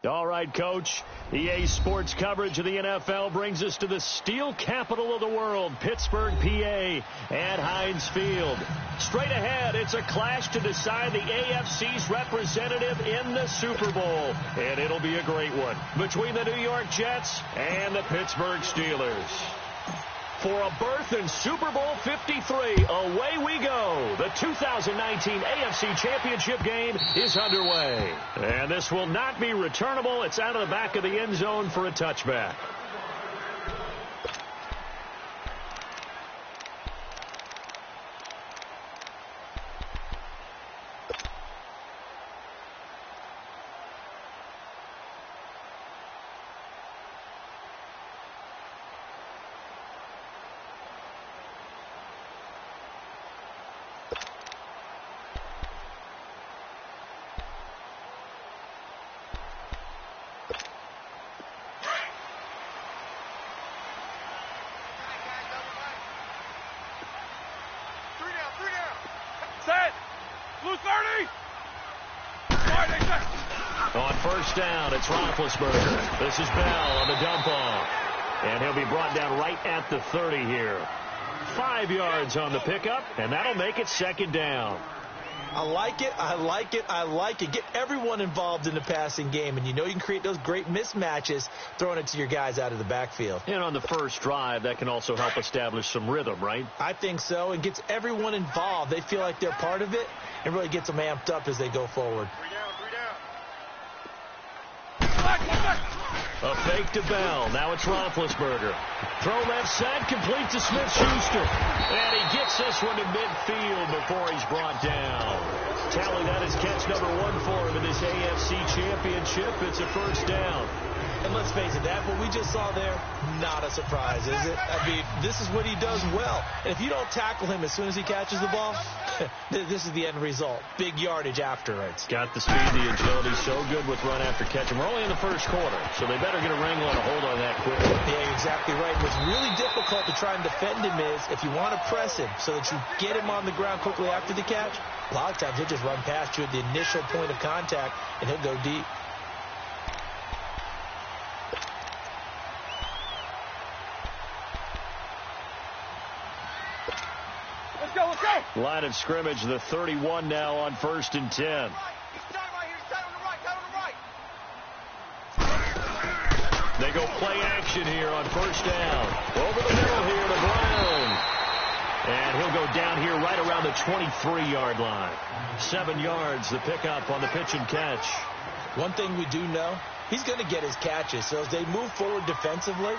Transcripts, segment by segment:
All right, Coach. EA Sports coverage of the NFL brings us to the steel capital of the world, Pittsburgh, PA, at Heinz Field. Straight ahead, it's a clash to decide the AFC's representative in the Super Bowl. And it'll be a great one between the New York Jets and the Pittsburgh Steelers. For a berth in Super Bowl 53, away we go. The 2019 AFC Championship game is underway. And this will not be returnable. It's out of the back of the end zone for a touchback. On first down, it's Roethlisberger. This is Bell on the dump off. And he'll be brought down right at the 30 here. 5 yards on the pickup, and that'll make it second down. I like it. I like it. I like it. Get everyone involved in the passing game, and you know you can create those great mismatches throwing it to your guys out of the backfield. And on the first drive, that can also help establish some rhythm, right? I think so. It gets everyone involved. They feel like they're part of it and really gets them amped up as they go forward. A fake to Bell. Now it's Roethlisberger. Throw left side, complete to Smith-Schuster. And he gets this one to midfield before he's brought down. Tally, that is catch number 1 for him in this AFC Championship. It's a first down. And let's face it, that what we just saw there, not a surprise, is it? I mean, this is what he does well. And if you don't tackle him as soon as he catches the ball, this is the end result. Big yardage after it. Got the speed, the agility, so good with run after catch. And we're only in the first quarter, so they better get a wrangle and a hold on that quickly. Yeah, you're exactly right. What's really difficult to try and defend him is if you want to press him so that you get him on the ground quickly after the catch, a lot of times he'll just run past you at the initial point of contact, and he'll go deep. Line of scrimmage, the 31 now on 1st and 10. They go play action here on first down. Over the middle here to Brown. And he'll go down here right around the 23-yard line. 7 yards, the pickup on the pitch and catch. One thing we do know, he's going to get his catches. So as they move forward defensively,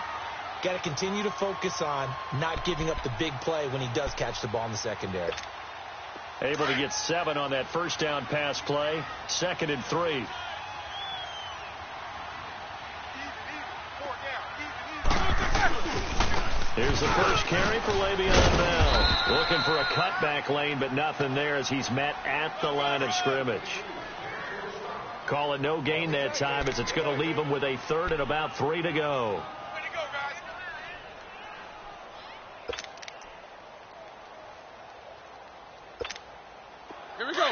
got to continue to focus on not giving up the big play when he does catch the ball in the secondary. Able to get 7 on that first down pass play. 2nd and 3. Here's the first carry for Le'Veon Bell. Looking for a cutback lane, but nothing there as he's met at the line of scrimmage. Call it no gain that time as it's going to leave him with a 3rd and about 3 to go. Here we go.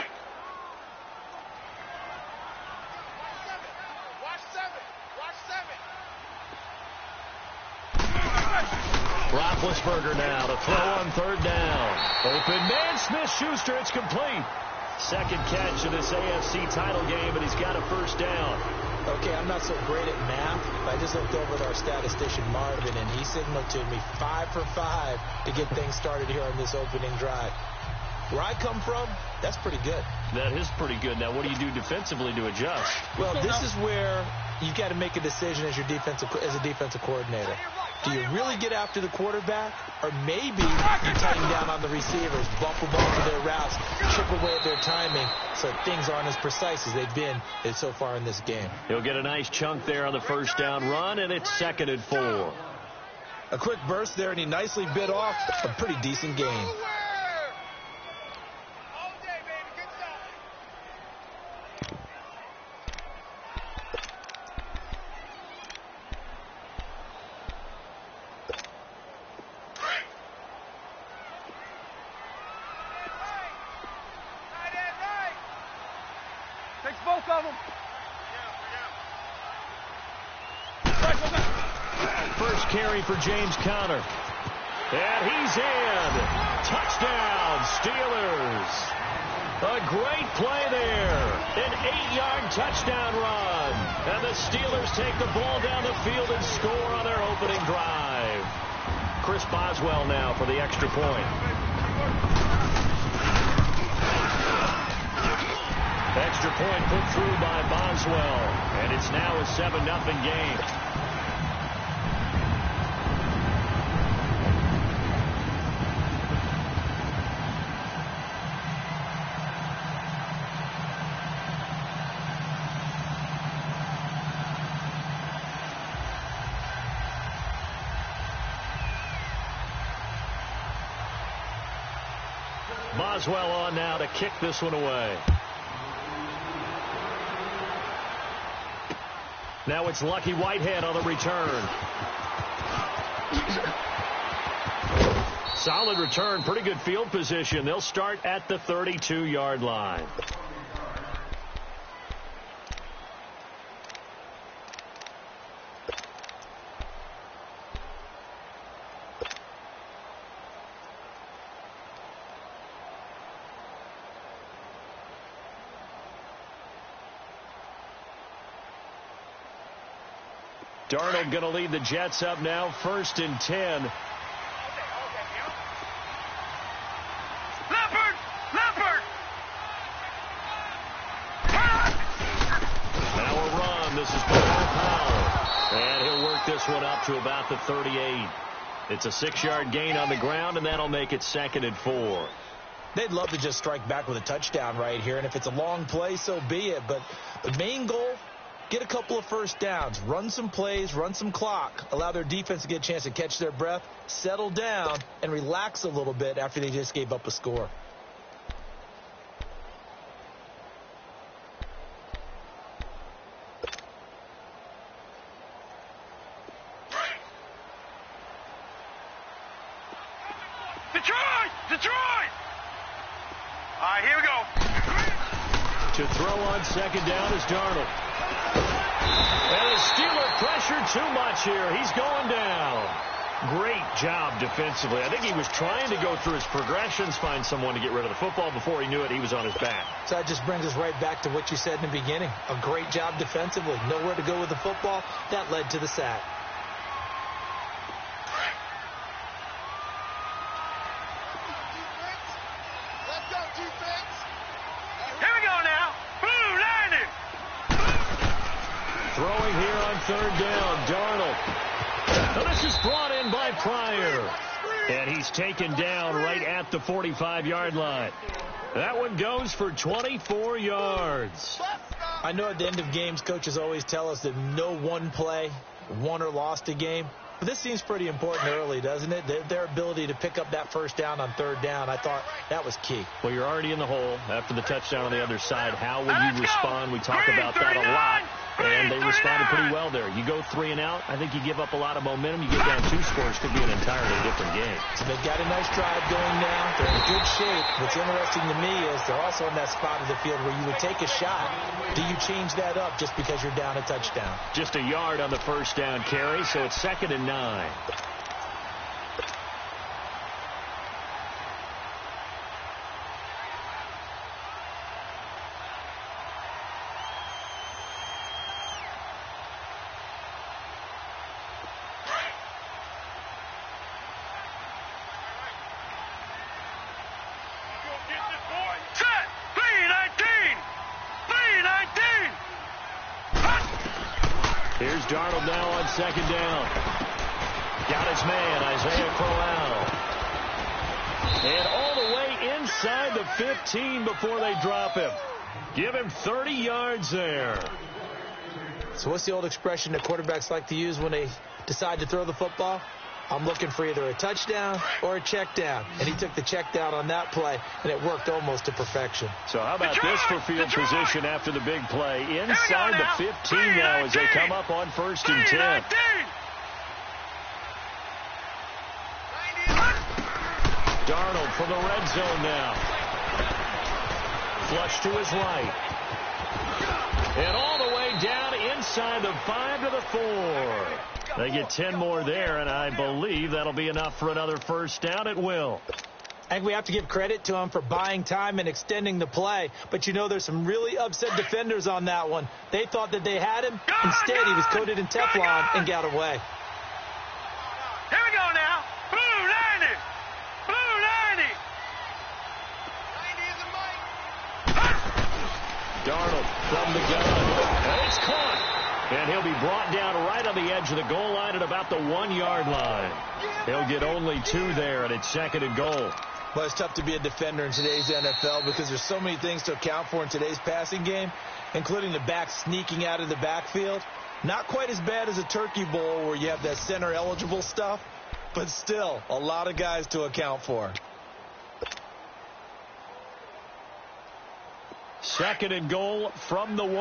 Roethlisberger now to throw on 3rd down. Open man, Smith-Schuster, it's complete. 2nd catch of this AFC title game, and he's got a first down. Okay, I'm not so great at math, but I just looked over at our statistician, Marvin, and he signaled to me 5 for 5 to get things started here on this opening drive. Where I come from, that's pretty good. That is pretty good. Now, what do you do defensively to adjust? Well, this is where you've got to make a decision as a defensive coordinator. Do you really get after the quarterback, or maybe you tighten down on the receivers, bump the ball to their routes, chip away at their timing, so things aren't as precise as they've been so far in this game. He'll get a nice chunk there on the first down run, and it's 2nd and 4. A quick burst there, and he nicely bit off a pretty decent gain. First carry for James Conner. And he's in. Touchdown, Steelers. A great play there. An 8-yard touchdown run. And the Steelers take the ball down the field and score on their opening drive. Chris Boswell now for the extra point. Extra point put through by Boswell. And it's now a 7-0 game. Boswell on now to kick this one away. Now it's Lucky Whitehead on the return. Solid return, pretty good field position. They'll start at the 32-yard line. Darnold going to lead the Jets up now, 1st and 10. Leopard! Now a run. This is Powell. And he'll work this one up to about the 38. It's a 6-yard gain on the ground, and that'll make it 2nd and 4. They'd love to just strike back with a touchdown right here, and if it's a long play, so be it. But the main goal, get a couple of first downs, run some plays, run some clock, allow their defense to get a chance to catch their breath, settle down, and relax a little bit after they just gave up a score. Detroit! All right, here we go. To throw on 2nd down is Darnold. And the Steeler pressure too much here. He's going down. Great job defensively. I think he was trying to go through his progressions, find someone to get rid of the football. Before he knew it, he was on his back. So that just brings us right back to what you said in the beginning. A great job defensively. Nowhere to go with the football. That led to the sack. Throwing here on 3rd down, Darnold. Now this is brought in by Pryor. And he's taken down right at the 45-yard line. That one goes for 24 yards. I know at the end of games, coaches always tell us that no one play won or lost a game. But this seems pretty important early, doesn't it? Their ability to pick up that first down on 3rd down, I thought that was key. Well, you're already in the hole after the touchdown on the other side. How will you respond? We talk about that a lot. And they responded pretty well there. You go 3 and out, I think you give up a lot of momentum. You get down 2 scores, could be an entirely different game. So they've got a nice drive going now. They're in good shape. What's interesting to me is they're also in that spot of the field where you would take a shot. Do you change that up just because you're down a touchdown? Just a yard on the 1st down carry, so it's 2nd and 9. Here's Darnold now on 2nd down. Got his man, Isaiah Crowell. And all the way inside the 15 before they drop him. Give him 30 yards there. So what's the old expression that quarterbacks like to use when they decide to throw the football? I'm looking for either a touchdown or a check down. And he took the check down on that play, and it worked almost to perfection. So how about this for field position after the big play? Inside the 15 now as they come up on 1st and 10. Darnold from the red zone now. Flush to his right. And all the way down inside the 5 to the 4. They get 10 more there, and I believe that'll be enough for another first down. It will. I think we have to give credit to him for buying time and extending the play. But, you know, there's some really upset defenders on that one. They thought that they had him. Instead, he was coated in Teflon and got away. Here we go now. Blue 90. Blue 90. 90 is a mic. Darnold from the gun. And it's caught. And he'll be brought down right on the edge of the goal line at about the 1-yard line. He'll get only 2 there, and it's 2nd and goal. Well, it's tough to be a defender in today's NFL because there's so many things to account for in today's passing game, including the back sneaking out of the backfield. Not quite as bad as a Turkey Bowl where you have that center-eligible stuff, but still a lot of guys to account for. 2nd and goal from the 1.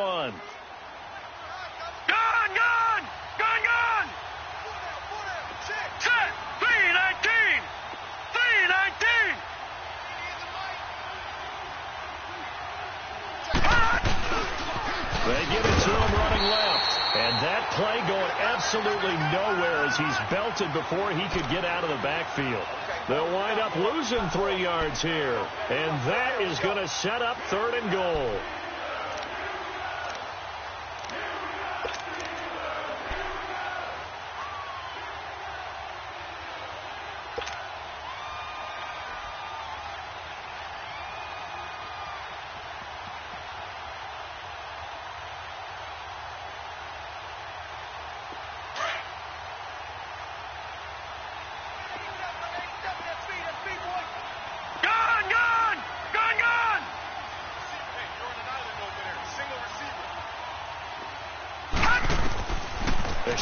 Gone, gone, gone, gone. Set, 319. 319. They give it to him running left. And that play going absolutely nowhere as he's belted before he could get out of the backfield. They'll wind up losing 3 yards here. And that is going to set up 3rd and goal.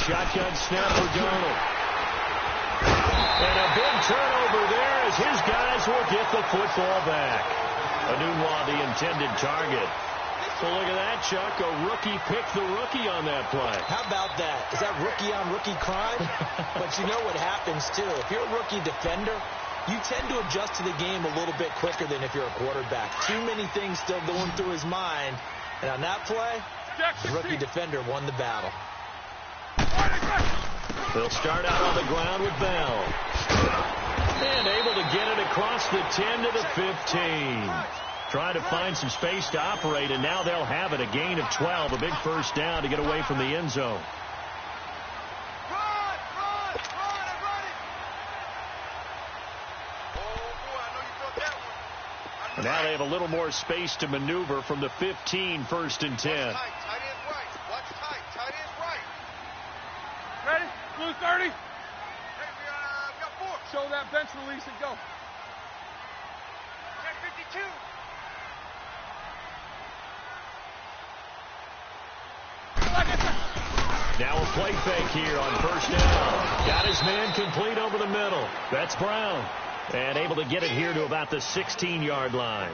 Shotgun snap for Darnold. And a big turnover there as his guys will get the football back. Anunwa, the intended target. So look at that, Chuck. A rookie picked the rookie on that play. How about that? Is that rookie-on-rookie crime? But you know what happens, too. If you're a rookie defender, you tend to adjust to the game a little bit quicker than if you're a quarterback. Too many things still going through his mind. And on that play, the rookie defender won the battle. They'll start out on the ground with Bell. And able to get it across the 10 to the 15. Trying to find some space to operate, and now they'll have it. A gain of 12, a big first down to get away from the end zone. And now they have a little more space to maneuver from the 15, 1st and 10. Ready? Blue 30. Hey, we got 4. Show that bench release and go. 10:52. Now a play fake here on 1st down. Got his man complete over the middle. That's Brown. And able to get it here to about the 16-yard line.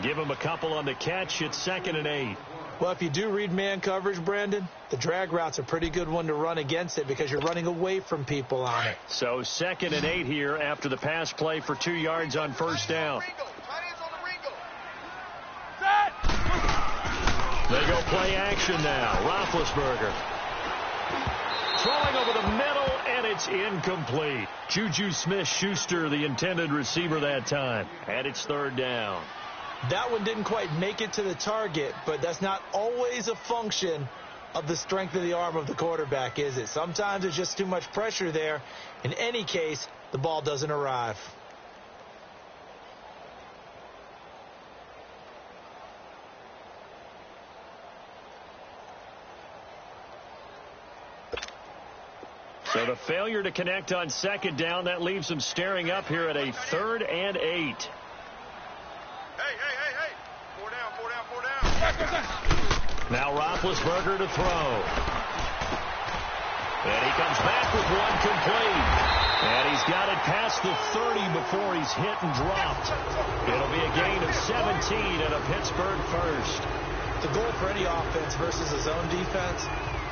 Give him a couple on the catch. It's 2nd and 8. Well, if you do read man coverage, Brandon, the drag route's a pretty good one to run against it because you're running away from people on it. So 2nd and 8 here after the pass play for 2 yards on 1st down. They go play action now. Roethlisberger. Throwing over the middle, and it's incomplete. Juju Smith-Schuster, the intended receiver that time. And it's 3rd down. That one didn't quite make it to the target, but that's not always a function of the strength of the arm of the quarterback, is it? Sometimes it's just too much pressure there. In any case, the ball doesn't arrive. So the failure to connect on 2nd down, that leaves them staring up here at a 3rd and 8. Hey. 4 down. Now Roethlisberger to throw. And he comes back with one complete. And he's got it past the 30 before he's hit and dropped. It'll be a gain of 17 and a Pittsburgh first. The goal for any offense versus a zone defense,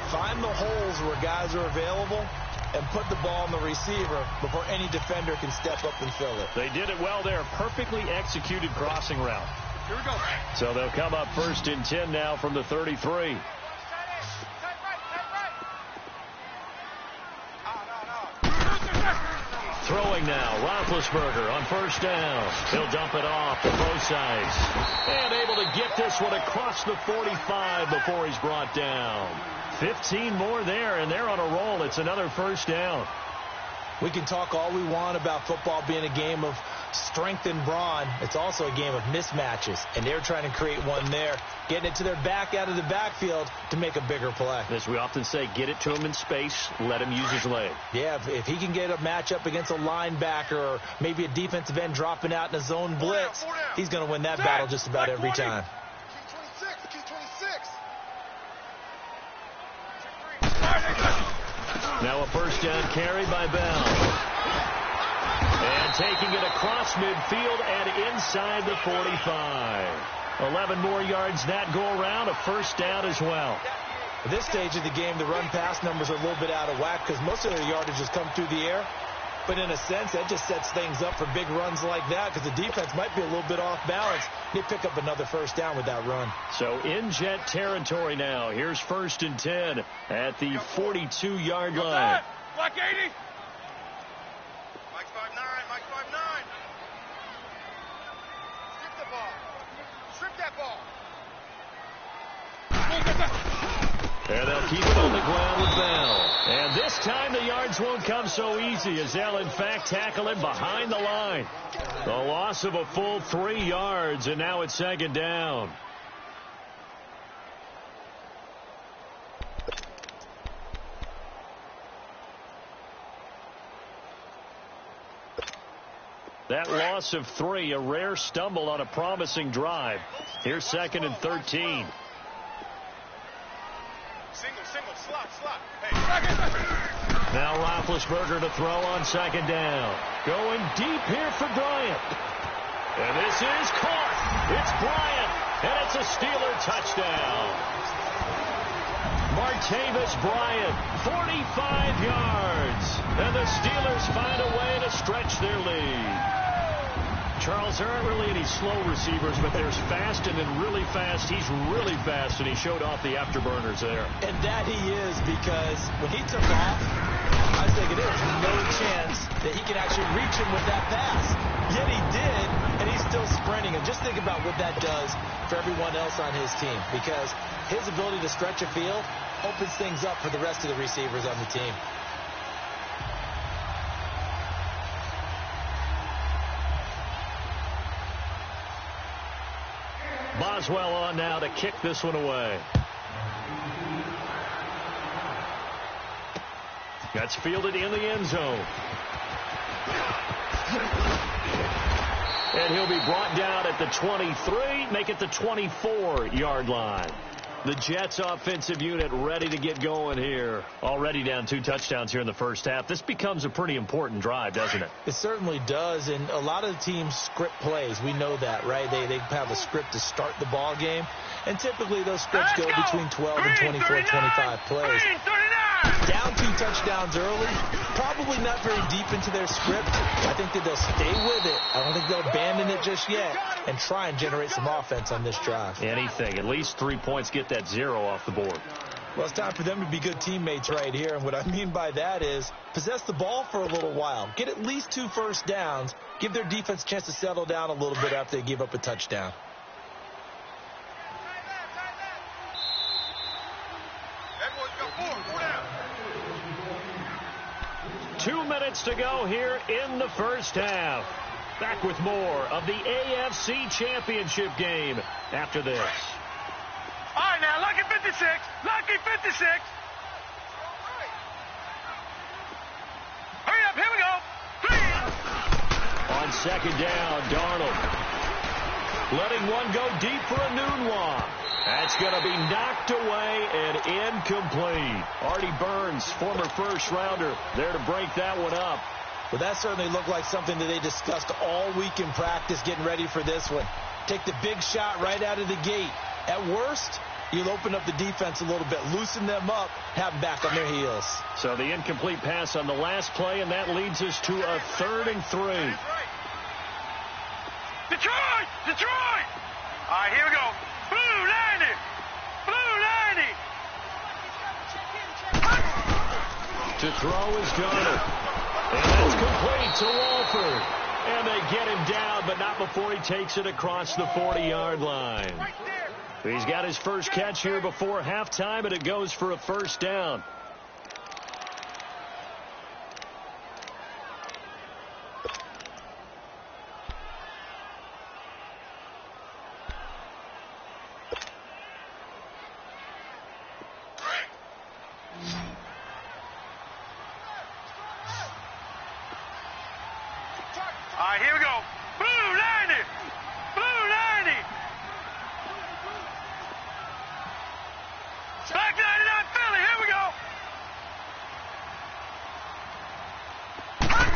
find the holes where guys are available and put the ball on the receiver before any defender can step up and fill it. They did it well there. Perfectly executed crossing route. Here we go. So they'll come up 1st and 10 now from the 33. Throwing now, Roethlisberger on first down. He'll dump it off to both sides. And able to get this one across the 45 before he's brought down. 15 more there, and they're on a roll. It's another first down. We can talk all we want about football being a game of strength and brawn. It's also a game of mismatches, and they're trying to create one there, getting it to their back out of the backfield to make a bigger play. As we often say, get it to him in space, let him use his leg. Yeah, if he can get a matchup against a linebacker or maybe a defensive end dropping out in a zone blitz, he's going to win that battle just about every time. Key 26. Now a first down carry by Bell. And taking it across midfield and inside the 45. 11 more yards that go around, a first down as well. At this stage of the game, the run-pass numbers are a little bit out of whack because most of their yardage has come through the air. But in a sense, that just sets things up for big runs like that because the defense might be a little bit off balance. They pick up another first down with that run. So in jet territory now. Here's 1st and 10 at the 42-yard line. Black 80. Mike 5'9", Mike 5'9". Strip the ball. Strip that ball. And they'll keep it on the ground with Bell. And this time the yards won't come so easy as they'll, in fact, tackle him behind the line. The loss of a full 3 yards, and now it's 2nd down. That loss of 3, a rare stumble on a promising drive. Here's 2nd and 13. Single, slot. Hey. Now Roethlisberger to throw on 2nd down. Going deep here for Bryant. And this is caught. It's Bryant. And it's a Steeler touchdown. Martavis Bryant, 45 yards. And the Steelers find a way to stretch their lead. Charles, there aren't really any slow receivers, but there's fast and then really fast. He's really fast, and he showed off the afterburners there. And that he is, because when he took off, I was thinking there's no chance that he can actually reach him with that pass. Yet he did, and he's still sprinting. And just think about what that does for everyone else on his team, because his ability to stretch a field opens things up for the rest of the receivers on the team. Boswell on now to kick this one away. That's fielded in the end zone. And he'll be brought down at the 23, make it the 24-yard line. The Jets offensive unit ready to get going here. Already down 2 touchdowns here in the first half. This becomes a pretty important drive, doesn't it? It certainly does, and a lot of teams script plays. We know that, right? They have a script to start the ball game, and typically those scripts go between 12 and 24, 25 plays. Down 2 touchdowns early, probably not very deep into their script. I think that they'll stay with it. I don't think they'll abandon it just yet and try and generate some offense on this drive. Anything. At least 3 points, get that 0 off the board. Well, it's time for them to be good teammates right here. And what I mean by that is possess the ball for a little while. Get at least 2 first downs. Give their defense a chance to settle down a little bit after they give up a touchdown. Down. 2 minutes to go here in the first half. Back with more of the AFC Championship game after this. All right, now, lucky 56. Lucky 56. Hurry up, here we go. On 2nd down, Darnold. Letting one go deep for a Nunwa. That's going to be knocked away and incomplete. Artie Burns, former first-rounder, there to break that one up. Well, that certainly looked like something that they discussed all week in practice getting ready for this one. Take the big shot right out of the gate. At worst, you'll open up the defense a little bit, loosen them up, have them back on their heels. So the incomplete pass on the last play, and that leads us to a 3rd and 3. Detroit! Detroit! All right, here we go. Blue 90! Blue 90! To throw is Darnold. And that's complete to Walford. And they get him down, but not before he takes it across the 40-yard line. He's got his first catch here before halftime, and it goes for a first down. All right, here we go. Blue 90. Blue 90. Back 99 Philly. Here we go.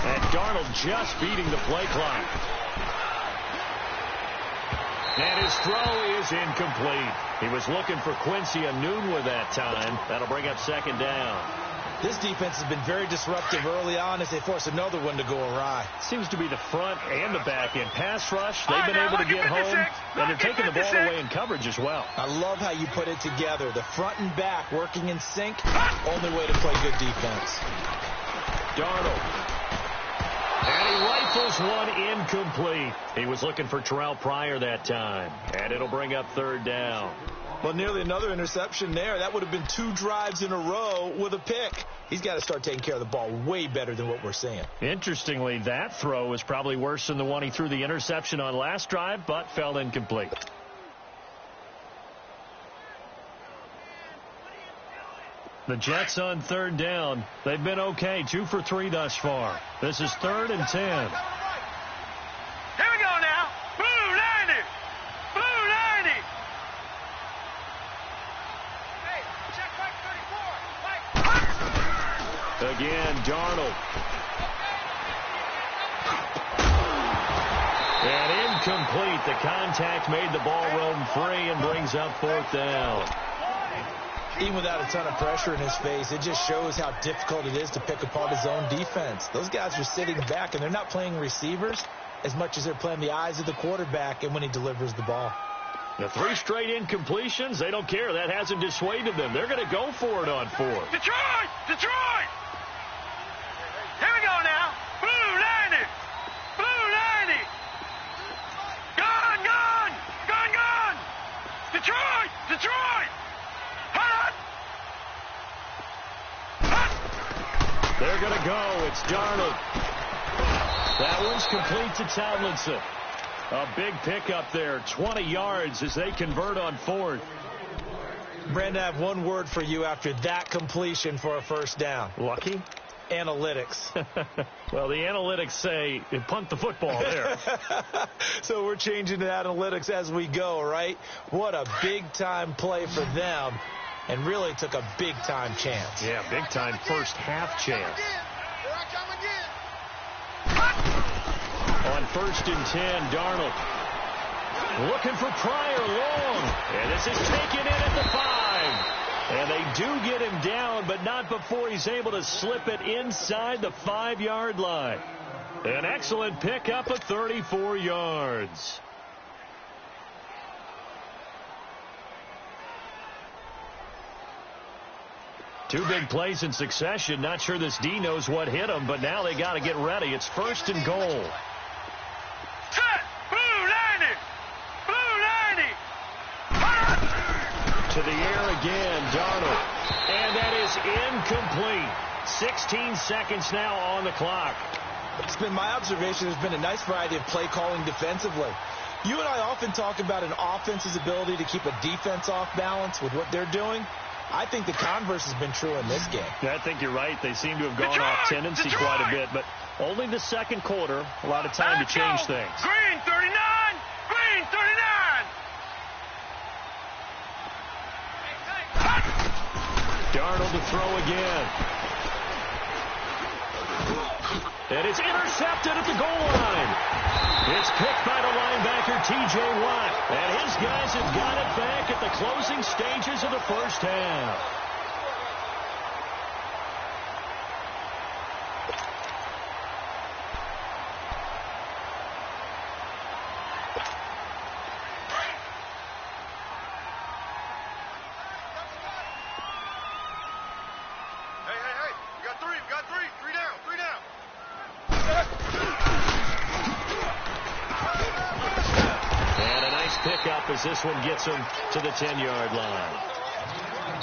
And Darnold just beating the play clock. And his throw is incomplete. He was looking for Quincy Enunwa that time. That'll bring up second down. This defense has been very disruptive early on as they force another one to go awry. Seems to be the front and the back end. Pass rush, they've been able to get home, and they're taking the ball away in coverage as well. I love how you put it together. The front and back working in sync, only way to play good defense. Darnold. And he rifles one incomplete. He was looking for Terrell Pryor that time. And it'll bring up third down. Well, nearly another interception there. That would have been 2 drives in a row with a pick. He's got to start taking care of the ball way better than what we're seeing. Interestingly, that throw was probably worse than the one he threw the interception on last drive, but fell incomplete. The Jets on third down. They've been okay, 2 for 3 thus far. This is 3rd and 10. Here we go now. Blue 90. Blue 90. Hey, check back 34. Again, Darnold. And incomplete. The contact made the ball roam free and brings up 4th down. Even without a ton of pressure in his face, it just shows how difficult it is to pick apart his own defense. Those guys are sitting back, and they're not playing receivers as much as they're playing the eyes of the quarterback and when he delivers the ball. The 3 straight incompletions, they don't care. That hasn't dissuaded them. They're going to go for it on 4th. Detroit! Detroit! Here we go now. Blue 90. Blue 90. Gone, gone. Gone, gone. Detroit! Detroit! Hot! Hot! They're going to go. It's Darnold. That one's complete to Tomlinson. A big pickup there, 20 yards as they convert on 4th. Brandon, I have one word for you after that completion for a first down. Lucky? Analytics. Well, the analytics say punt the football there. So we're changing to analytics as we go, right? What a big-time play for them, and really took a big-time chance. Yeah, big-time first half chance. Here I come again. On 1st and 10, Darnold looking for Pryor long. And this is taken in at the 5. And they do get him down, but not before he's able to slip it inside the 5-yard line. An excellent pickup of 34 yards. Two big plays in succession. Not sure this D knows what hit him, but now they got to get ready. It's 1st and goal. Set! Blue 90! Blue 90! To the air again, Darnold. And that is incomplete. 16 seconds now on the clock. It's been my observation there's been a nice variety of play calling defensively. You and I often talk about an offense's ability to keep a defense off balance with what they're doing. I think the converse has been true in this game. Yeah, I think you're right. They seem to have gone off tendency quite a bit, but only the second quarter, a lot of time to change things. Green 39! Green 39! Darnold to throw again. And it's intercepted at the goal line. It's picked by the linebacker, T.J. Watt. And his guys have got it back at the closing stages of the first half. Hey, hey, hey. We got three. We got three. Three down. Three down. as this one gets him to the 10-yard line.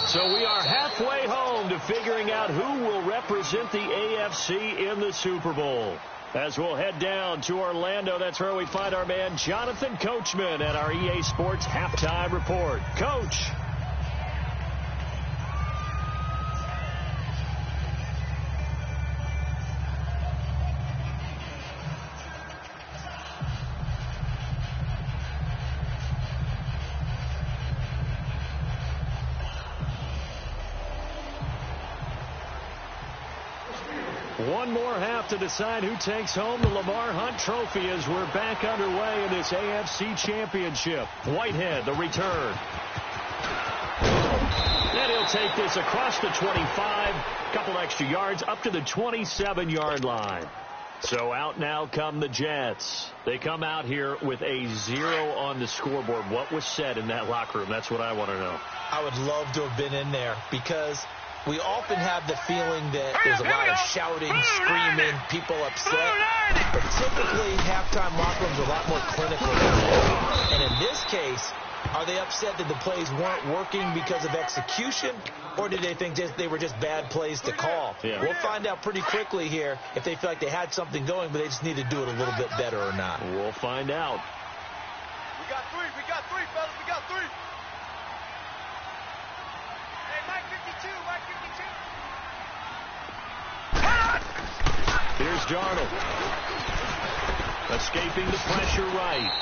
So we are halfway home to figuring out who will represent the AFC in the Super Bowl. As we'll head down to Orlando, that's where we find our man Jonathan Coachman at our EA Sports Halftime Report. Coach. One more half to decide who takes home the Lamar Hunt Trophy as we're back underway in this AFC Championship. Whitehead, the return. And he'll take this across the 25, couple extra yards, up to the 27-yard line. So out now come the Jets. They come out here with a 0 on the scoreboard. What was said in that locker room? That's what I want to know. I would love to have been in there because we often have the feeling that there's a lot of shouting, screaming, people upset. But typically, halftime locker rooms are a lot more clinical than that. And in this case, are they upset that the plays weren't working because of execution, or did they think they were just bad plays to call? Yeah. We'll find out pretty quickly here if they feel like they had something going, but they just need to do it a little bit better or not. We'll find out. We got three, fellas, we got three. Hey, Mike 52, Mike 52. Here's Darnold. Escaping the pressure right.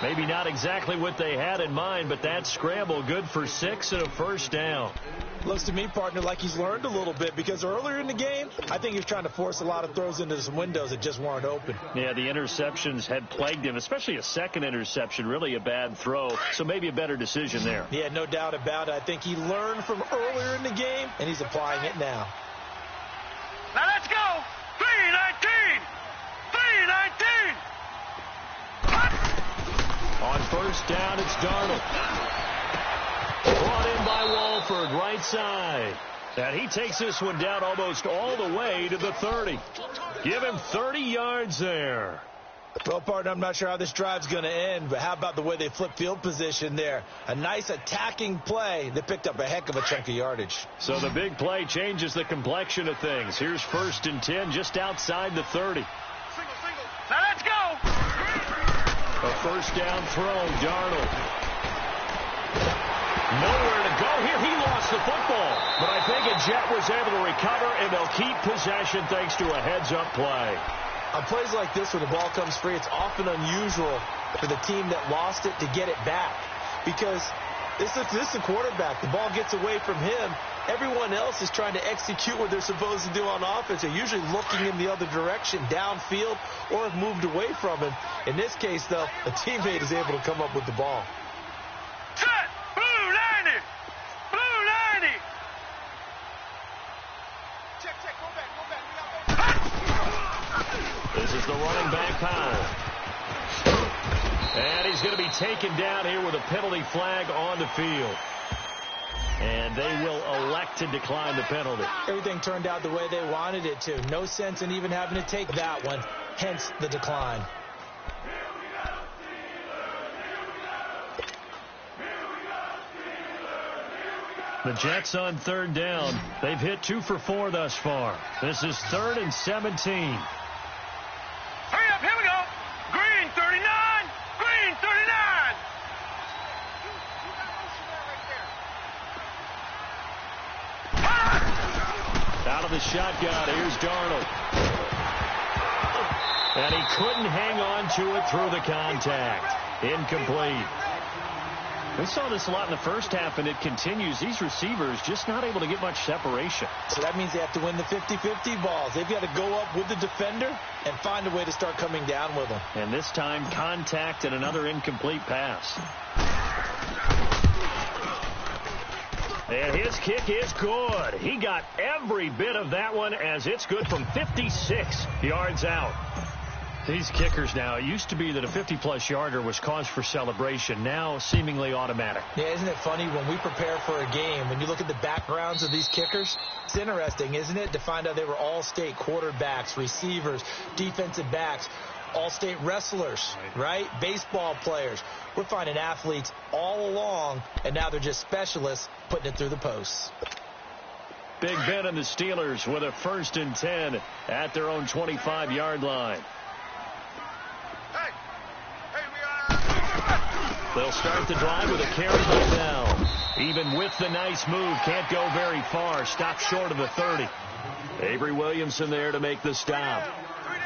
Maybe not exactly what they had in mind, but that scramble good for 6 and a first down. Looks to me, partner, like he's learned a little bit because earlier in the game, I think he was trying to force a lot of throws into some windows that just weren't open. Yeah, the interceptions had plagued him, especially a second interception, really a bad throw, so maybe a better decision there. Yeah, no doubt about it. I think he learned from earlier in the game, and he's applying it now. Now let's go. 3-19. 3-19. On first down, it's Darnold. Brought in by Walford, right side. And he takes this one down almost all the way to the 30. Give him 30 yards there. Well, partner, I'm not sure how this drive's going to end, but how about the way they flip field position there? A nice attacking play that picked up a heck of a chunk of yardage. So the big play changes the complexion of things. Here's 1st and 10 just outside the 30. Single. Now let's go. A first down throw, Darnold. Nowhere to go here. He lost the football. But I think a Jet was able to recover, and they'll keep possession thanks to a heads-up play. On plays like this where the ball comes free, it's often unusual for the team that lost it to get it back. Because this is the quarterback. The ball gets away from him. Everyone else is trying to execute what they're supposed to do on offense. They're usually looking in the other direction, downfield, or have moved away from him. In this case, though, a teammate is able to come up with the ball. Set. Blue 90. Blue 90. Check. Go back. This is the running back, Powell. And he's going to be taken down here with a penalty flag on the field. And they will elect to decline the penalty. Everything turned out the way they wanted it to. No sense in even having to take that one, hence the decline. The Jets on 3rd down. They've hit 2 for 4 thus far. This is 3rd and 17. Hurry up, here we go. Green 39. Green 39. Out of the shotgun, here's Darnold. And he couldn't hang on to it through the contact. Incomplete. We saw this a lot in the first half, and it continues. These receivers just not able to get much separation. So that means they have to win the 50-50 balls. They've got to go up with the defender and find a way to start coming down with them. And this time, contact and another incomplete pass. And his kick is good. He got every bit of that one as it's good from 56 yards out. These kickers now, it used to be that a 50-plus yarder was cause for celebration. Now, seemingly automatic. Yeah, isn't it funny when we prepare for a game, when you look at the backgrounds of these kickers, it's interesting, isn't it, to find out they were all-state quarterbacks, receivers, defensive backs. all-state wrestlers, right? Baseball players. We're finding athletes all along, and now they're just specialists putting it through the posts. Big Ben and the Steelers with a 1st and 10 at their own 25-yard line. They'll start the drive with a carry by Bell. Even with the nice move, can't go very far. Stop short of the 30. Avery Williamson there to make the stop.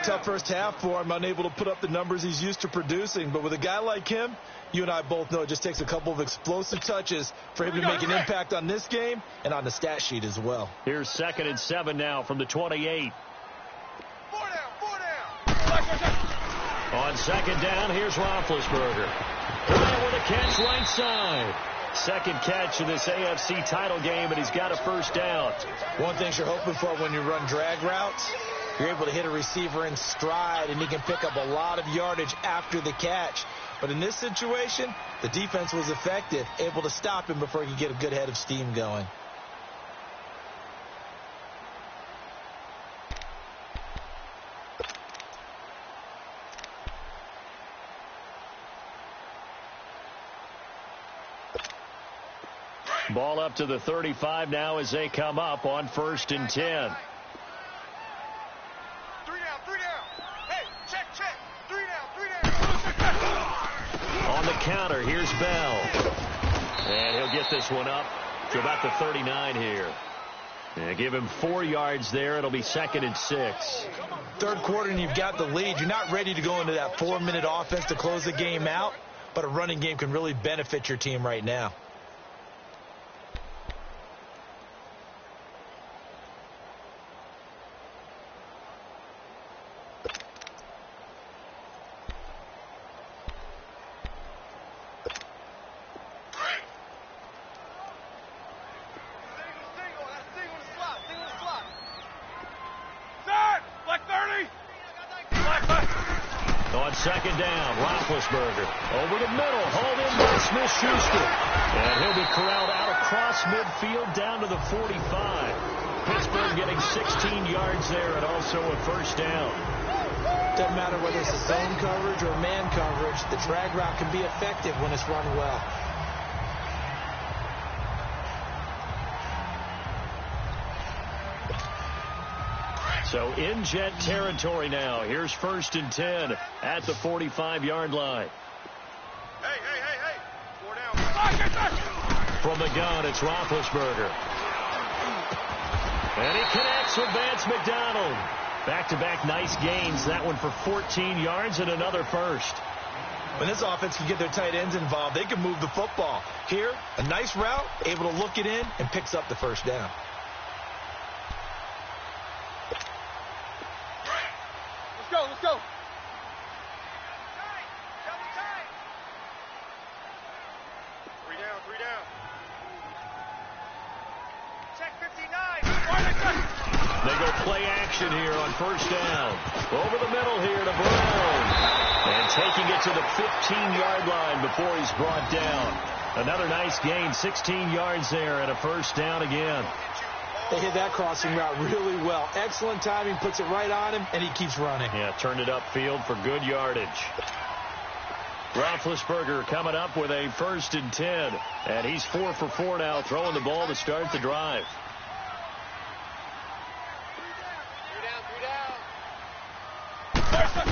Tough first half for him, unable to put up the numbers he's used to producing. But with a guy like him, you and I both know it just takes a couple of explosive touches for him to make an impact on this game and on the stat sheet as well. Here's 2nd and 7 now from the 28. 4 down. On 2nd down, here's Roethlisberger. With a catch right side. 2nd catch in this AFC title game, and he's got a 1st down. One thing you're hoping for when you run drag routes, you're able to hit a receiver in stride, and he can pick up a lot of yardage after the catch. But in this situation, the defense was effective, able to stop him before he could get a good head of steam going. Ball up to the 35 now as they come up on 1st and 10. 3 down. Hey, check. 3 down. On the counter, here's Bell. And he'll get this one up to about the 39 here. And give him 4 yards there. It'll be 2nd and 6. Third quarter and you've got the lead. You're not ready to go into that 4-minute offense to close the game out, but a running game can really benefit your team right now. On 2nd down, Roethlisberger over the middle, hauled in by Smith-Schuster. And he'll be corralled out across midfield down to the 45. Pittsburgh getting 16 yards there and also a 1st down. Doesn't matter whether it's a zone coverage or man coverage, the drag route can be effective when it's run well. So in Jet territory now. Here's 1st and 10 at the 45-yard line. Hey. 4 down. From the gun, it's Roethlisberger. And he connects with Vance McDonald. Back-to-back nice gains. That one for 14 yards and another 1st. When this offense can get their tight ends involved, they can move the football. Here, a nice route, able to look it in, and picks up the 1st down. Let's go. 3 down. Check 59. They go play action here on 1st down. Over the middle here to Brown. And taking it to the 15-yard line before he's brought down. Another nice gain, 16 yards there and a 1st down again. They hit that crossing route really well. Excellent timing, puts it right on him, and he keeps running. Yeah, turned it upfield for good yardage. Roethlisberger coming up with a 1st and 10. And he's 4 for 4 now, throwing the ball to start the drive. 3 down.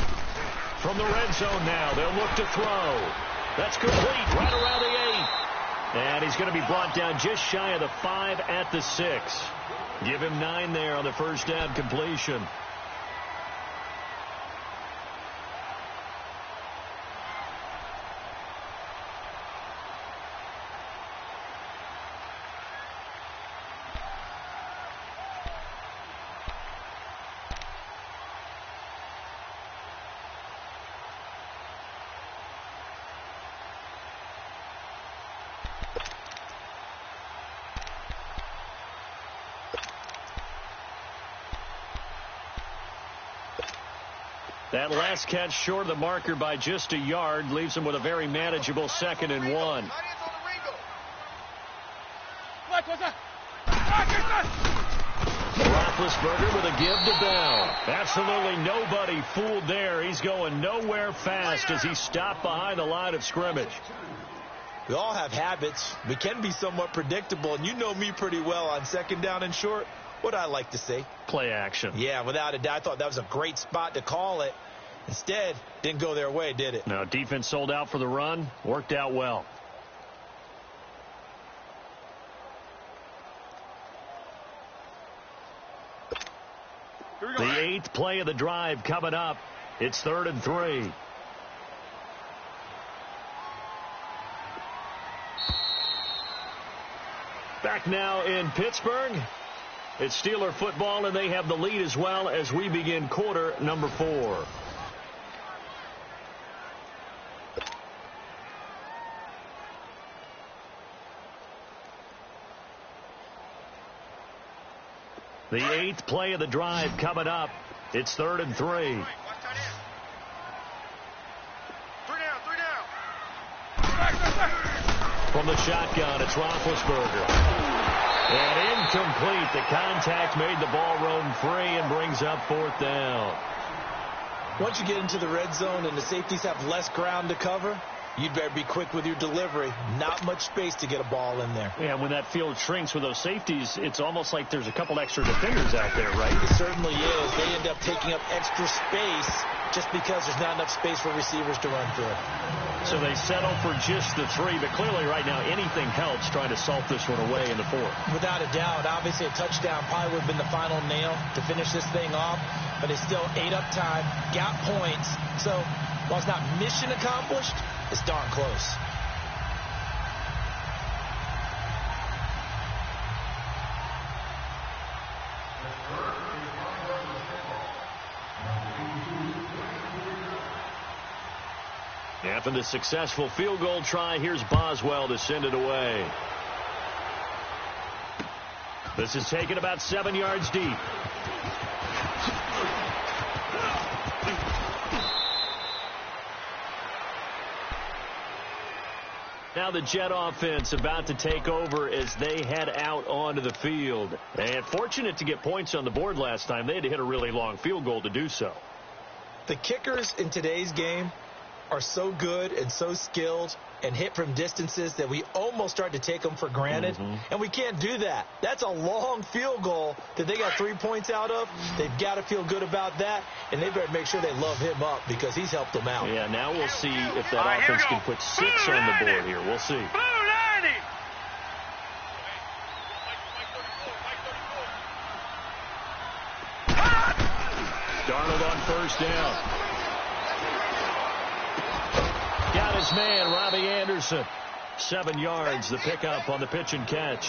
From the red zone now, they'll look to throw. That's complete right around the 8. And he's going to be brought down just shy of the 5 at the 6. Give him 9 there on the 1st down completion. That last catch short of the marker by just a yard leaves him with a very manageable 2nd and 1. Roethlisberger with a give to Bell. Absolutely nobody fooled there. He's going nowhere fast as he stopped behind the line of scrimmage. We all have habits. We can be somewhat predictable, and you know me pretty well on second down and short. What I like to say? Play action. Yeah, without a doubt. I thought that was a great spot to call it. Instead, didn't go their way, did it? No, defense sold out for the run. Worked out well. The 8th play of the drive coming up. It's 3rd and 3. Back now in Pittsburgh. It's Steeler football, and they have the lead as well as we begin quarter number 4. The 8th play of the drive coming up. It's 3rd and 3. Three down. From the shotgun, it's Roethlisberger. And incomplete. The contact made the ball roam free and brings up 4th down. Once you get into the red zone and the safeties have less ground to cover, you'd better be quick with your delivery. Not much space to get a ball in there. Yeah, when that field shrinks with those safeties, it's almost like there's a couple extra defenders out there, right? It certainly is. They end up taking up extra space just because there's not enough space for receivers to run through. So they settle for just the 3, but clearly right now anything helps trying to salt this one away in the 4th. Without a doubt, obviously a touchdown probably would have been the final nail to finish this thing off, but they still ate up time, got points. So while it's not mission accomplished, it's darn close. After the successful field goal try, here's Boswell to send it away. This is taken about 7 yards deep. Now the Jet offense about to take over as they head out onto the field. And fortunate to get points on the board last time. They had to hit a really long field goal to do so. The kickers in today's game are so good and so skilled and hit from distances that we almost start to take them for granted. And we can't do that. That's a long field goal that they got 3 points out of. They've got to feel good about that, and they better make sure they love him up because he's helped them out. Yeah, now we'll see if that offense can put 6 on the board here. We'll see. Darnold on 1st down. Got his man, Robbie Anderson. 7 yards, the pickup on the pitch and catch.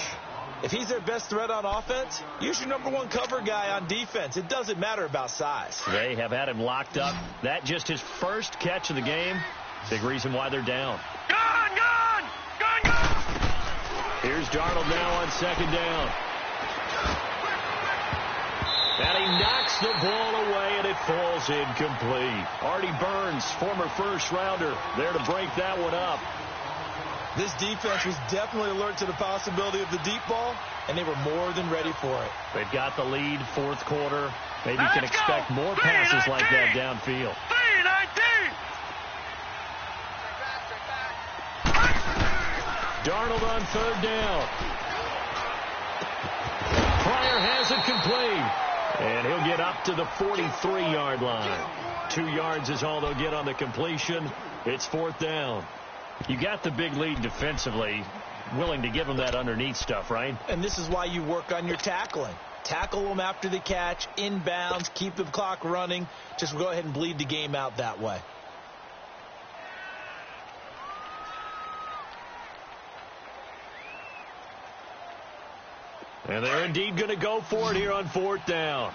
If he's their best threat on offense, use your #1 cover guy on defense. It doesn't matter about size. They have had him locked up. That just his first catch of the game. Big reason why they're down. Gone! Here's Darnold now on 2nd down. And he knocks the ball away, and it falls incomplete. Artie Burns, former first-rounder, there to break that one up. This defense was definitely alert to the possibility of the deep ball, and they were more than ready for it. They've got the lead, 4th quarter. Maybe you can expect more passes like that downfield. 3-19. Darnold on 3rd down. Pryor has it complete. And he'll get up to the 43-yard line. 2 yards is all they'll get on the completion. It's 4th down. You got the big lead defensively. Willing to give them that underneath stuff, right? And this is why you work on your tackling. Tackle them after the catch, inbounds, keep the clock running. Just go ahead and bleed the game out that way. And they're indeed going to go for it here on 4th down.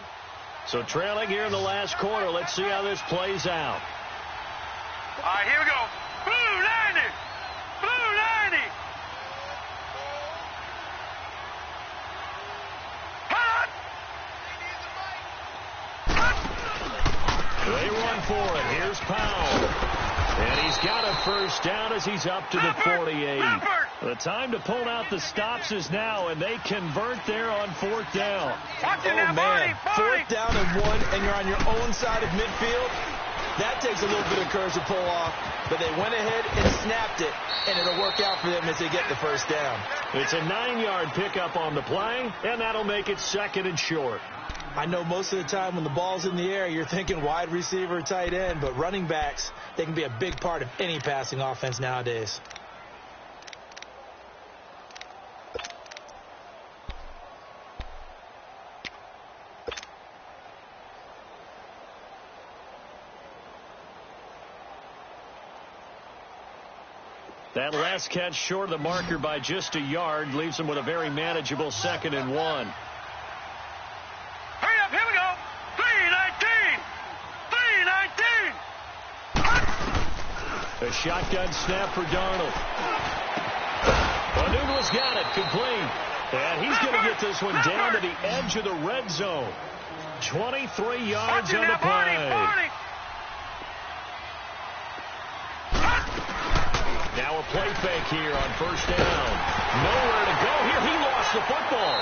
So trailing here in the last quarter. Let's see how this plays out. All right, here we go. Blue 90. Blue 90. They run for it. Here's Powell. And he's got a 1st down as he's up to the 48. The time to pull out the stops is now, and they convert there on 4th down. Oh, man. 4th down and 1, and you're on your own side of midfield. That takes a little bit of courage to pull off, but they went ahead and snapped it, and it'll work out for them as they get the 1st down. It's a 9-yard pickup on the play, and that'll make it 2nd and short. I know most of the time when the ball's in the air, you're thinking wide receiver, tight end, but running backs, they can be a big part of any passing offense nowadays. That last catch short of the marker by just a yard leaves them with a very manageable 2nd and 1. Hurry up, here we go. 3-19. 3-19. A shotgun snap for Darnold. Onugla's got it, complete. And he's going to get this one down to the edge of the red zone. 23 yards on the play. Now a play fake here on 1st down. Nowhere to go here. He lost the football.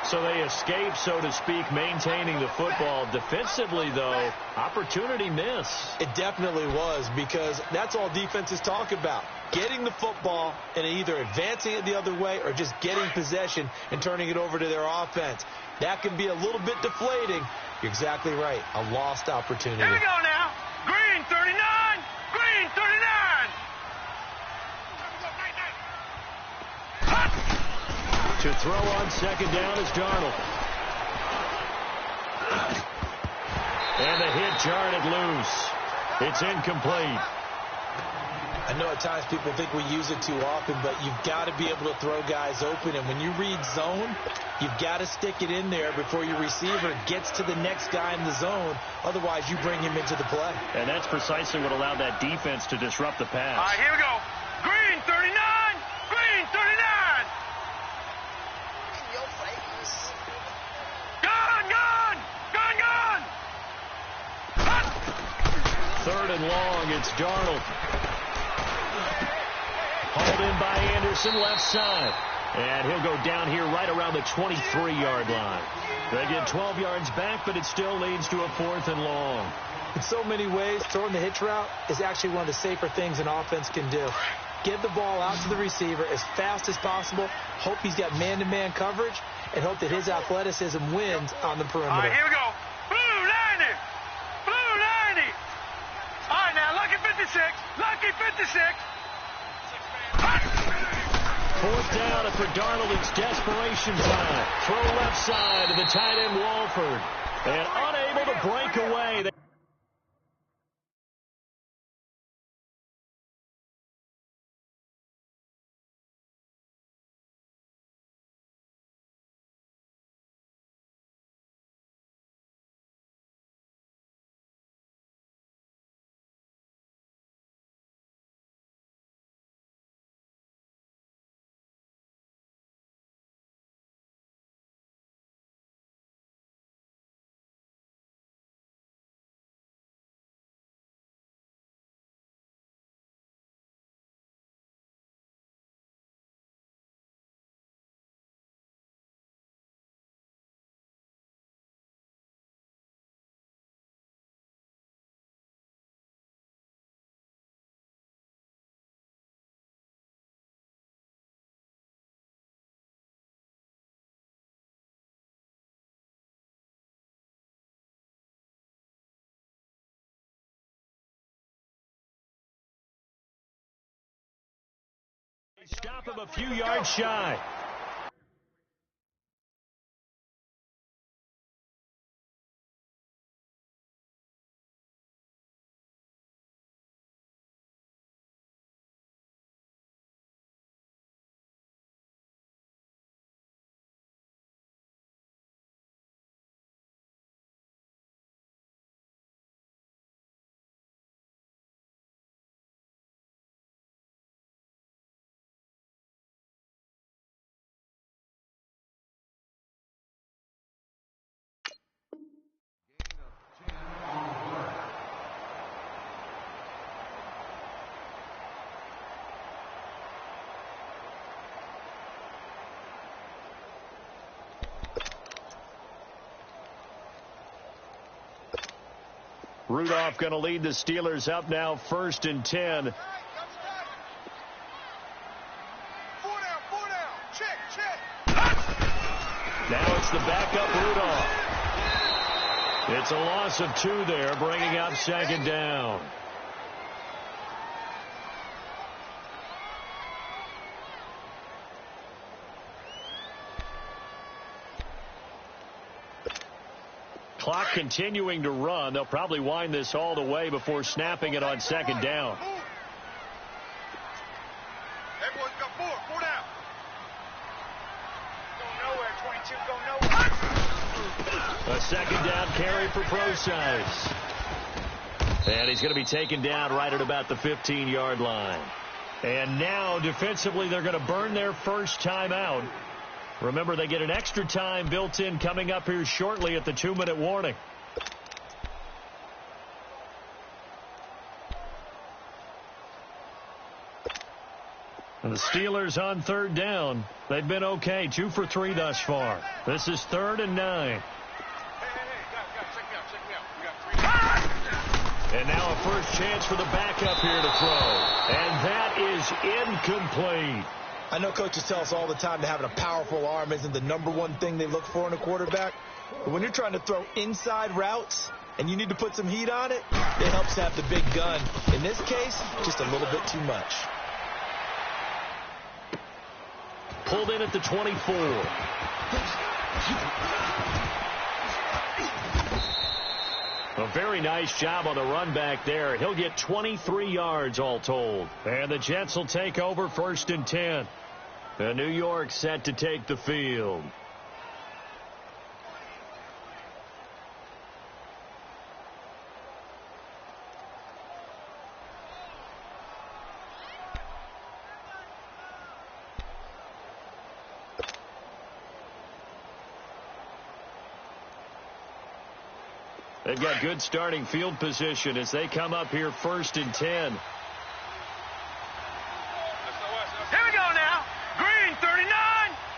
So they escape, so to speak, maintaining the football. Defensively, though, opportunity miss. It definitely was, because that's all defenses talk about. Getting the football and either advancing it the other way or just getting possession and turning it over to their offense. That can be a little bit deflating. You're exactly right. A lost opportunity. Here we go now. Green 39. Green 39. To throw on 2nd down is Darnold. And the hit jarred it loose. It's incomplete. I know at times people think we use it too often, but you've got to be able to throw guys open. And when you read zone, you've got to stick it in there before your receiver gets to the next guy in the zone. Otherwise, you bring him into the play. And that's precisely what allowed that defense to disrupt the pass. All right, here we go. Green 39. Green 39. Gone. 3rd and long, it's Darnold. Hauled in by Anderson, left side. And he'll go down here right around the 23-yard line. They get 12 yards back, but it still leads to a 4th and long. In so many ways, throwing the hitch route is actually one of the safer things an offense can do. Get the ball out to the receiver as fast as possible, hope he's got man-to-man coverage, and hope that his athleticism wins on the perimeter. All right, here we go. Blue 90. Blue 90. All right, now, lucky 56. Lucky 56. 4th down, and for Darnold, it's desperation time. Throw left side to the tight end, Walford. And unable to break away. Stop him a few yards shy. Rudolph going to lead the Steelers up now 1st and 10. Now it's the backup Rudolph. It's a loss of 2 there, bringing up 2nd down. Clock continuing to run. They'll probably wind this all the way before snapping it on 2nd down. That boy's got 4 down. Go nowhere, 22, go nowhere. A 2nd down carry for Procise. And he's going to be taken down right at about the 15-yard line. And now, defensively, they're going to burn their first timeout. Remember, they get an extra time built in coming up here shortly at the 2-minute warning. And the Steelers on 3rd down. They've been okay, 2 for 3 thus far. This is 3rd and 9. Hey, check me out. And now a first chance for the backup here to throw. And that is incomplete. I know coaches tell us all the time that having a powerful arm isn't the #1 thing they look for in a quarterback. But when you're trying to throw inside routes and you need to put some heat on it, it helps to have the big gun. In this case, just a little bit too much. Pulled in at the 24. A very nice job on the run back there. He'll get 23 yards all told. And the Jets will take over 1st and 10. And New York set to take the field. They've got good starting field position as they come up here 1st and 10. Here we go now. Green 39.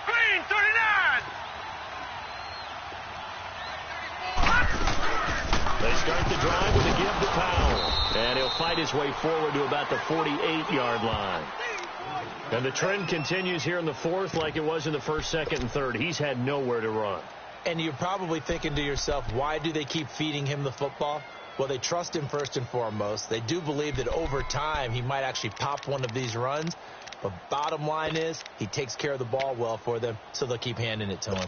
Green 39. They start the drive with a give to Powell. And he'll fight his way forward to about the 48-yard line. And the trend continues here in the 4th like it was in the 1st, 2nd, and 3rd. He's had nowhere to run. And you're probably thinking to yourself, why do they keep feeding him the football? Well, they trust him first and foremost. They do believe that over time he might actually pop one of these runs. But bottom line is he takes care of the ball well for them, so they'll keep handing it to him.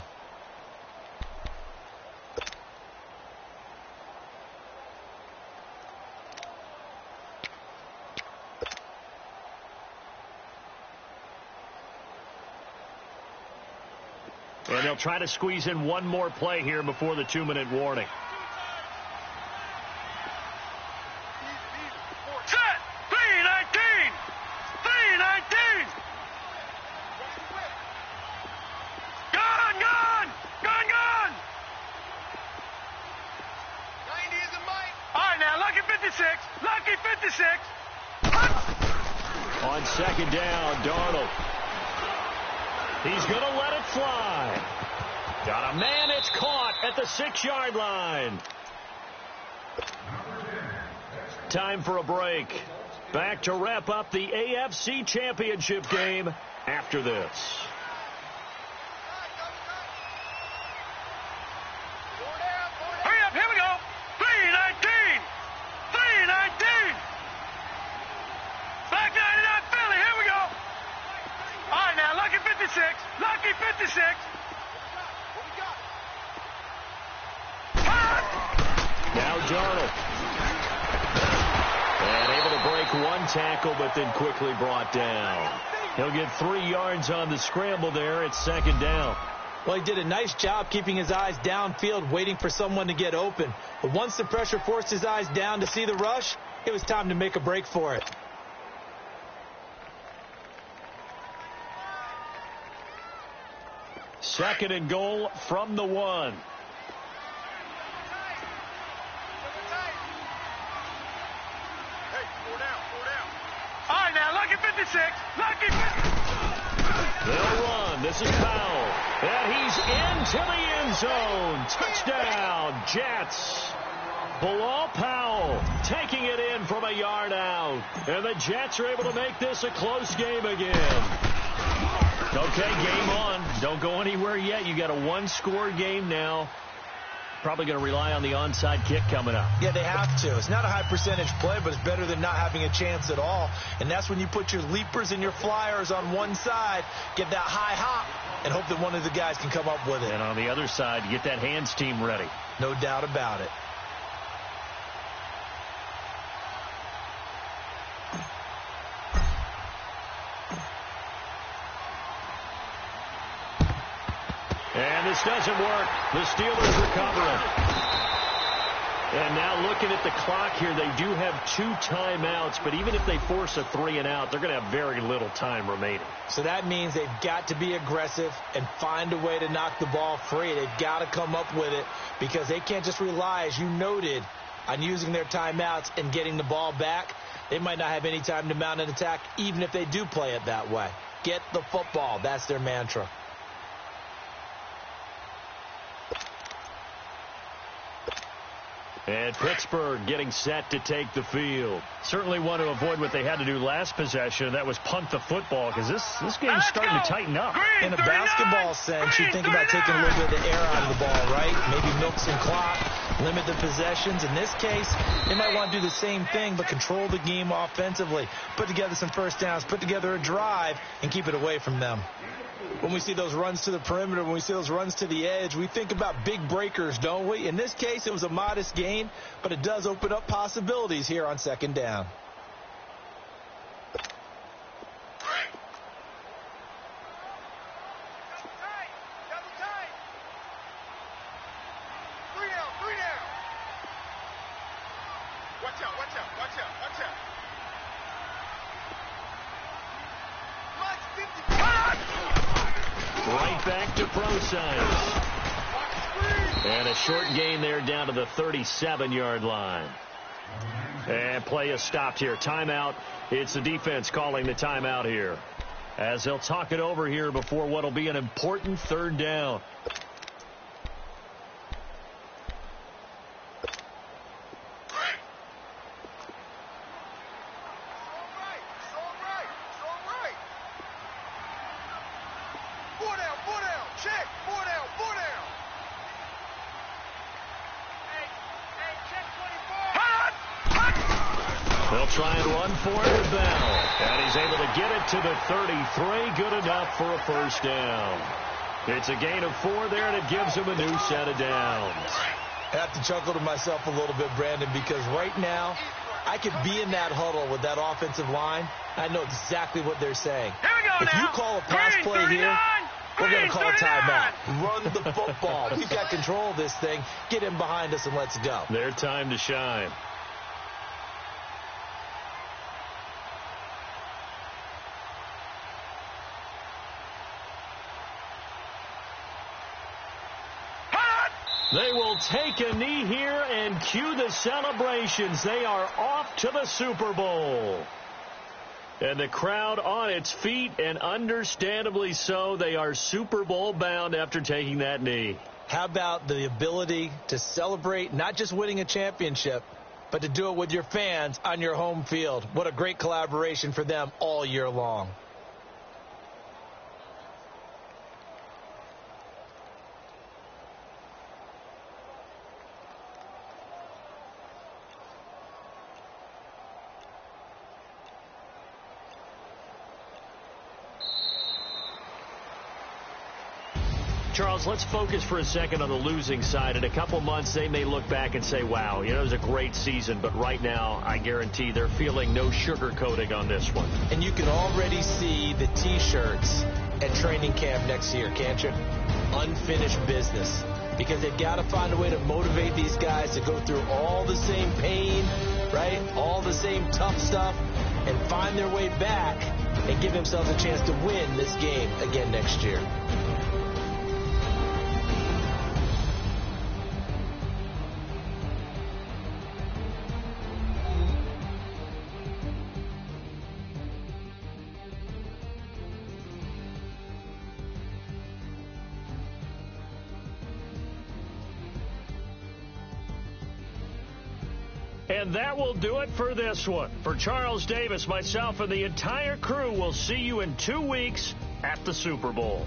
And they'll try to squeeze in one more play here before the 2-minute warning. Set. 319. 319. Gone. 90 is a mite. All right, now, lucky 56. Lucky 56. On 2nd down, Darnold. He's going to let it fly. Got a man. It's caught at the 6-yard line. Time for a break. Back to wrap up the AFC Championship game after this. Hurry up, here we go. 319. 319. Back 99 Philly, here we go. All right, now, lucky 56. Lucky 56. Now Darnold. And able to break one tackle, but then quickly brought down. He'll get 3 yards on the scramble there. It's 2nd down. Well, he did a nice job keeping his eyes downfield, waiting for someone to get open. But once the pressure forced his eyes down to see the rush, it was time to make a break for it. Second and goal from the 1. All right, now, lucky 56. Lucky 56. They'll run. This is Powell. And he's into the end zone. Touchdown, Jets. Bilal Powell taking it in from a yard out. And the Jets are able to make this a close game again. Okay, game on. Don't go anywhere yet. You got a one-score game now. Probably going to rely on the onside kick coming up. Yeah, they have to. It's not a high percentage play, but it's better than not having a chance at all. And that's when you put your leapers and your flyers on one side, get that high hop, and hope that one of the guys can come up with it. And on the other side, get that hands team ready. No doubt about it. And this doesn't work. The Steelers recovering. And now looking at the clock here, they do have 2 timeouts, but even if they force a 3-and-out, they're going to have very little time remaining. So that means they've got to be aggressive and find a way to knock the ball free. They've got to come up with it because they can't just rely, as you noted, on using their timeouts and getting the ball back. They might not have any time to mount an attack, even if they do play it that way. Get the football. That's their mantra. And Pittsburgh getting set to take the field. Certainly want to avoid what they had to do last possession. That was punt the football, because this game's starting to tighten up. In a basketball sense, you think about taking a little bit of the air out of the ball, right? Maybe milk some clock, limit the possessions. In this case, they might want to do the same thing, but control the game offensively. Put together some first downs, put together a drive, and keep it away from them. When we see those runs to the perimeter, when we see those runs to the edge, we think about big breakers, don't we? In this case, it was a modest gain, but it does open up possibilities here on second down. Right back to pro science. And a short gain there down to the 37-yard line. And play is stopped here. Timeout. It's the defense calling the timeout here, as they'll talk it over here before what will be an important third down. They'll try and run for it with Bell. And he's able to get it to the 33. Good enough for a first down. It's a gain of 4 there, and it gives him a new set of downs. I have to chuckle to myself a little bit, Brandon, because right now I could be in that huddle with that offensive line. I know exactly what they're saying. If you call a pass play here, we're going to call a timeout. Run the football. We've got control of this thing. Get in behind us and let's go. Their time to shine. They will take a knee here and cue the celebrations. They are off to the Super Bowl. And the crowd on its feet, and understandably so. They are Super Bowl bound after taking that knee. How about the ability to celebrate not just winning a championship, but to do it with your fans on your home field? What a great collaboration for them all year long. Charles, let's focus for a second on the losing side. In a couple months, they may look back and say, wow, it was a great season. But right now, I guarantee they're feeling no sugarcoating on this one. And you can already see the T-shirts at training camp next year, can't you? Unfinished business. Because they've got to find a way to motivate these guys to go through all the same pain, right? All the same tough stuff, and find their way back and give themselves a chance to win this game again next year. And that will do it for this one. For Charles Davis, myself, and the entire crew, we'll see you in 2 weeks at the Super Bowl.